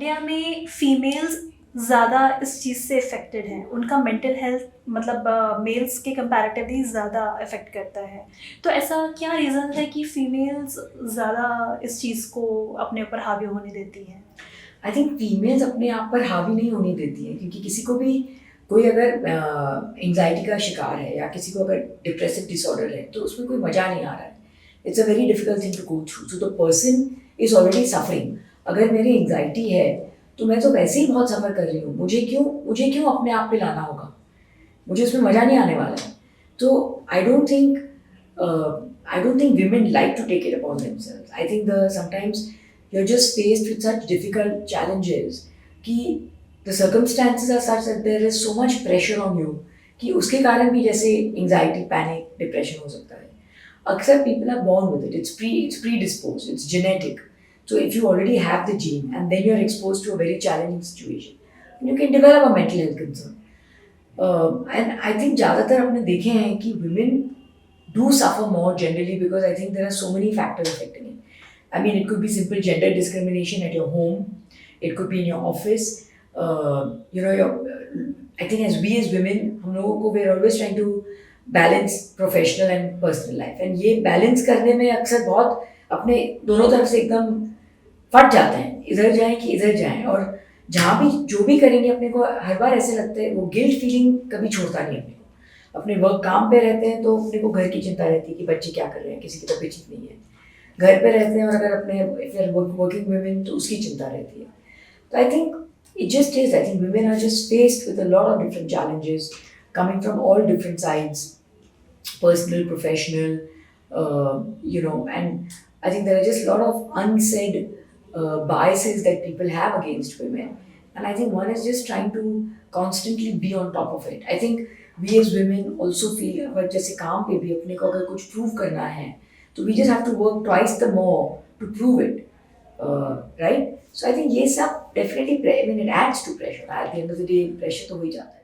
India में females ज़्यादा इस चीज़ से इफ़ेक्टेड हैं, उनका मेंटल हेल्थ मतलब मेल्स के कंपैरेटिवली ज़्यादा इफ़ेक्ट करता है। तो ऐसा क्या रीज़न है कि फीमेल्स ज़्यादा इस चीज़ को अपने ऊपर हावी होने देती हैं? आई थिंक फीमेल्स अपने आप पर हावी नहीं होने देती है, क्योंकि किसी को भी कोई अगर एंजाइटी का शिकार है या किसी को अगर डिप्रेसिव डिसऑर्डर है तो उसमें कोई मजा नहीं आ रहा है. It's a very difficult thing to go through. So the person is already suffering. अगर मेरी एंजाइटी है तो मैं तो वैसे ही बहुत सफ़र कर रही हूँ. मुझे क्यों अपने आप पे लाना होगा? मुझे उसमें मज़ा नहीं आने वाला है. तो I don't think women like to take it upon themselves. I think the sometimes you're just faced with such difficult challenges कि the circumstances are such that there is so much pressure on you कि उसके कारण भी जैसे anxiety, panic, depression हो सकता है. अक्सर people are born with it. It's predisposed. It's genetic. So if you already have the gene and then you're exposed to a very challenging situation, you can develop a mental health concern. And I think ज़्यादातर आपने देखे हैं कि women do suffer more generally because I think there are so many factors affecting it. I mean, it could be simple gender discrimination at your home. It could be in your office. I think as women, हम लोगों को we're always trying to balance professional and personal life. And ये balance करने में अक्सर बहुत अपने दोनों तरफ से एकदम फट जाते हैं. इधर जाएं कि इधर जाएं. और जहाँ भी जो भी करेंगे अपने को हर बार ऐसे लगता है वो गिल्ट फीलिंग कभी छोड़ता नहीं अपने को. अपने वर्क काम पे रहते हैं तो अपने को घर की चिंता रहती है कि बच्चे क्या कर रहे हैं, किसी की तबीयत ठीक नहीं है. घर पे रहते हैं और अगर अपने फिर वर्किंग वुमेन तो उसकी चिंता रहती है. तो I think it just is. I think women are just faced with a lot of different challenges coming from all different sides, personal, professional, and I think there are just a lot of unsaid biases that people have against women. And I think one is just trying to constantly be on top of it. I think we as women also feel अगर जैसे काम पे भी अपने को अगर कुछ prove करना है तो we just have to work twice the more to prove it. Right? So I think ये सब definitely, I mean, it adds to pressure. At the end of the day, pressure तो हो ही जाता है.